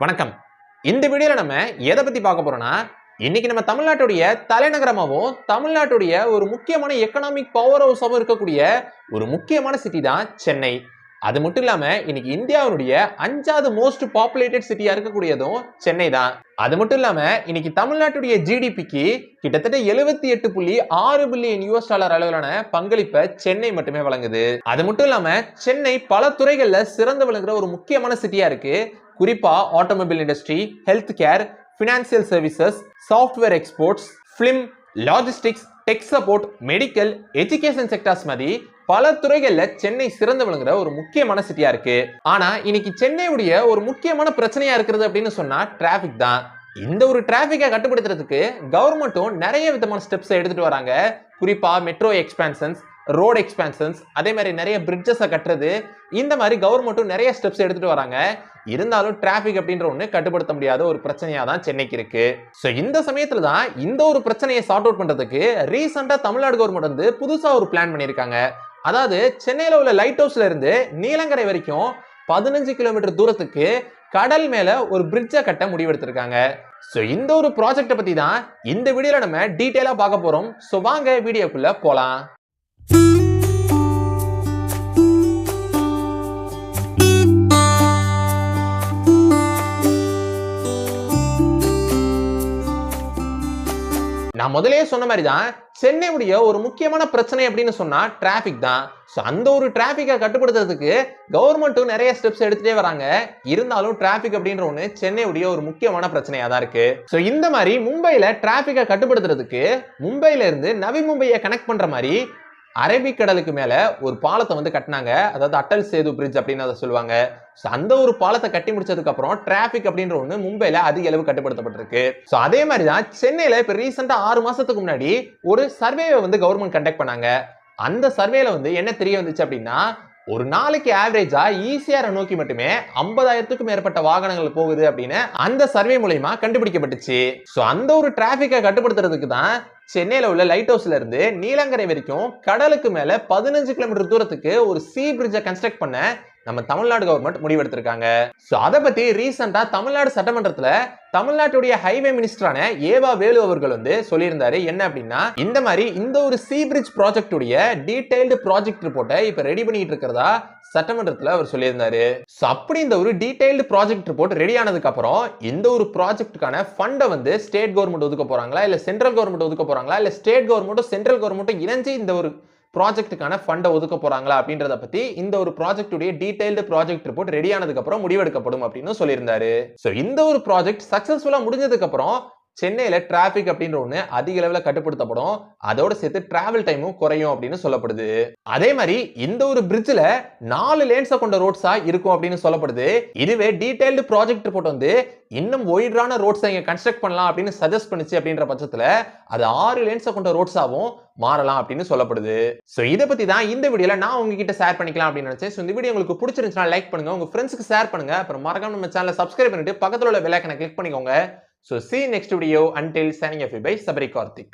வணக்கம். இந்த வீடியோல நம்ம எதை பத்தி பார்க்க போறோம்னா, இன்னைக்கு நம்ம தமிழ்நாட்டுடைய தலைநகரமாவும், தமிழ்நாட்டுடைய ஒரு முக்கியமான எக்கனாமிக் பவர் ஹவுஸாவும் இருக்கக்கூடிய ஒரு முக்கியமான சிட்டி தான் சென்னை. அது மட்டும் இல்லாம இன்னைக்கு இந்தியாவுடைய 5வது மோஸ்ட் பாப்புலேட்டட் சிட்டியா இருக்கக்கூடியதும் சென்னை தான். அது மட்டும் இல்லாம இன்னைக்கு தமிழ்நாட்டுடைய ஜிடிபிக்கு கிட்டத்தட்ட 78.6 பில்லியன் யூஎஸ் டாலர் அளவிலான பங்களிப்பை சென்னை மட்டுமே வழங்குது. அது மட்டும் இல்லாம சென்னை பல துறைகள்ல சிறந்து விளங்குற ஒரு முக்கியமான சிட்டியா இருக்கு. குறிப்பா automobile industry, health care, financial services, software exports, film, logistics, tech support, medical, education sectors மாதிரி பல துறைகள்ல சென்னை சிறந்து விளங்குற ஒரு முக்கியமான சிட்டியா இருக்கு. ஆனா இன்னைக்கு சென்னையுடைய ஒரு முக்கியமான பிரச்சனையா இருக்கிறது அப்படின்னு சொன்னா டிராபிக் தான். இந்த ஒரு டிராபிக்கை கட்டுப்படுத்துறதுக்கு கவர்மெண்ட்டும் நிறைய விதமான ஸ்டெப்ஸ் எடுத்துட்டு வராங்க. குறிப்பா மெட்ரோ எக்ஸ்பான்ஷன்ஸ், ரோட் எக்ஸ்பான்ஷன்ஸ், அதே மாதிரி நிறைய பிரிட்ஜஸ் கட்டுறது, இந்த மாதிரி கவர்மெண்ட்டும் நிறைய ஸ்டெப்ஸ் எடுத்துட்டு வராங்க. இருந்தாலும் டிராபிக் அப்படின்ற ஒண்ணு கட்டுப்படுத்த முடியாத ஒரு பிரச்சனையா தான் சென்னைக்கு இருக்கு. சோ இந்த சமயத்துல தான் இந்த ஒரு பிரச்சனையை சார்ட் அவுட் பண்றதுக்கு ரீசெண்டா தமிழ்நாடு கவர்மெண்ட் வந்து புதுசா ஒரு பிளான் பண்ணிருக்காங்க. அதாவது சென்னையில உள்ள லைட் ஹவுஸ்ல இருந்து நீலங்கரை வரைக்கும் 15 கிலோமீட்டர் தூரத்துக்கு கடல் மேல ஒரு பிரிட்ஜை கட்ட முடிவெடுத்திருக்காங்க. சோ இந்த ஒரு ப்ராஜெக்ட பத்தி தான் இந்த வீடியோல நம்ம டீடைலா பார்க்க போறோம். சோ வாங்க வீடியோக்குள்ள போலாம். நான் முதலே சொன்ன மாதிரி தான் சென்னையுடைய ஒரு முக்கியமான பிரச்சனை அப்படின்னு சொன்னா டிராபிக் தான். அந்த ஒரு டிராபிக்கை கட்டுப்படுத்துறதுக்கு கவர்மெண்ட்டும் நிறைய ஸ்டெப்ஸ் எடுத்துட்டே வராங்க. இருந்தாலும் டிராபிக் அப்படின்ற ஒண்ணு சென்னையுடைய ஒரு முக்கியமான பிரச்சனையா தான் இருக்கு. இந்த மாதிரி மும்பைல டிராபிக்கை கட்டுப்படுத்துறதுக்கு மும்பைல இருந்து நவி மும்பையை கனெக்ட் பண்ற மாதிரி அரபிக்கடலுக்கு மேல ஒரு பாலத்தை வந்து கட்டினாங்க. அதாவது அட்டல் சேது பிரிட்ஜ் அப்படின்னு அதை சொல்லுவாங்க. அந்த ஒரு பாலத்தை கட்டி முடிச்சதுக்கு அப்புறம் டிராபிக் அப்படின்ற ஒண்ணு மும்பைல அதிக அளவு கட்டுப்படுத்தப்பட்டிருக்கு. அதே மாதிரி தான் சென்னையில இப்ப ரீசெண்டா 6 மாசத்துக்கு முன்னாடி ஒரு சர்வேவை வந்து கவர்மெண்ட் கண்டக்ட் பண்ணாங்க. அந்த சர்வேல வந்து என்ன தெரிய வந்துச்சு அப்படின்னா, ஒரு நாளைக்கு ஆவரேஜா ஈசிஆரை நோக்கி மட்டுமே 50,000க்கும் மேற்பட்ட வாகனங்கள் போகுது அப்படின்னு அந்த சர்வே மூலமா கண்டுபிடிக்கப்பட்டுச்சு. அந்த ஒரு டிராபிக்கை கட்டுப்படுத்துறதுக்கு தான் சென்னையில உள்ள லைட் ஹவுஸ்ல இருந்து நீலங்கரை வரைக்கும் கடலுக்கு மேல 15 கிலோமீட்டர் தூரத்துக்கு ஒரு சி பிரிட்ஜை கன்ஸ்ட்ரக்ட் பண்ண நம்ம தமிழ்நாடு கவர்மெண்ட் முடிவெடுத்திருக்காங்க. அத பத்தி ரீசெண்டா தமிழ்நாடு சட்டமன்றத்துல தமிழ்நாட்டுடைய ஹைவே மினிஸ்டரான ஏவா வேலு அவர்கள் வந்து சொல்லியிருந்தாரு. என்ன அப்படின்னா, இந்த மாதிரி இந்த ஒரு சி பிரிட்ஜ் ப்ராஜெக்ட் உடைய டீடைல்டு ப்ராஜெக்ட் ரிப்போர்ட்டை இப்ப ரெடி பண்ணிட்டு இருக்கிறதா சட்டமன்றத்துல அவர் சொல்லியிருந்தாரு. அப்படி இந்த ஒரு டீடைல்டு ப்ராஜெக்ட் ரிப்போர்ட் ரெடி ஆனதுக்கு அப்புறம் இந்த ஒரு ப்ராஜெக்ட்டுக்கான ஃபண்டை வந்து ஸ்டேட் கவர்மெண்ட் ஒதுக்க போறாங்களா, இல்ல சென்ட்ரல் கவர்மெண்ட் ஒதுக்க போறாங்களா, இல்ல ஸ்டேட் கவர்மெண்ட்டும் சென்ட்ரல் கவர்மெண்ட்டும் இணைஞ்சு இந்த ஒரு ப்ராஜெக்ட்டுக்கான ஃபண்டை ஒதுக்க போறாங்களா அப்படின்றத பத்தி இந்த ஒரு ப்ராஜெக்ட்டுடைய டீடைல்டு ப்ராஜெக்ட் ரிப்போர்ட் ரெடி ஆனதுக்கு அப்புறம் முடிவெடுக்கப்படும் அப்படின்னு சொல்லியிருந்தாரு. இந்த ஒரு ப்ராஜெக்ட் சக்சஸ்ஃபுல்லா முடிஞ்சதுக்கு அப்புறம் சென்னையில டிராபிக் அப்படின்ற ஒண்ணு அதிக அளவுல கட்டுப்படுத்தப்படும். அதோட சேர்த்து டிராவல் டைமும் குறையும் அப்படின்னு சொல்லப்படுது. அதே மாதிரி இந்த ஒரு பிரிட்ஜ்ல 4 லேன்ஸை கொண்ட ரோட்ஸா இருக்கும் அப்படின்னு சொல்லப்படுது. இதுவே டீடைல்டு ப்ராஜெக்ட் ரிப்போர்ட் வந்து இன்னும் ஒய்டான ரோட்ஸ் இங்க கன்ஸ்ட்ரக்ட் பண்ணலாம் அப்படின்னு சஜஸ்ட் பண்ணுச்சு அப்படின்ற பட்சத்துல அது 6 லேன்ஸை கொண்ட ரோட்ஸாவும் மாறலாம் அப்படின்னு சொல்லப்படுது. இதை பத்தி தான் இந்த வீடியோல நான் உங்ககிட்ட ஷேர் பண்ணிக்கலாம் அப்படின்னு நினைச்சேன். இந்த வீடியோ உங்களுக்கு பிடிச்சிருந்துச்சுன்னா லைக் பண்ணுங்க, உங்க ஃப்ரெண்ட்ஸ்க்கு ஷேர் பண்ணுங்க, அப்புறம் மறக்காம நம்ம சேனலை சப்ஸ்கிரைப் பண்ணிட்டு பக்கத்துல உள்ள பெல் ஐகானை கிளிக் பண்ணிக்கோங்க. So see you next video. Until signing off by Sabri Karthik.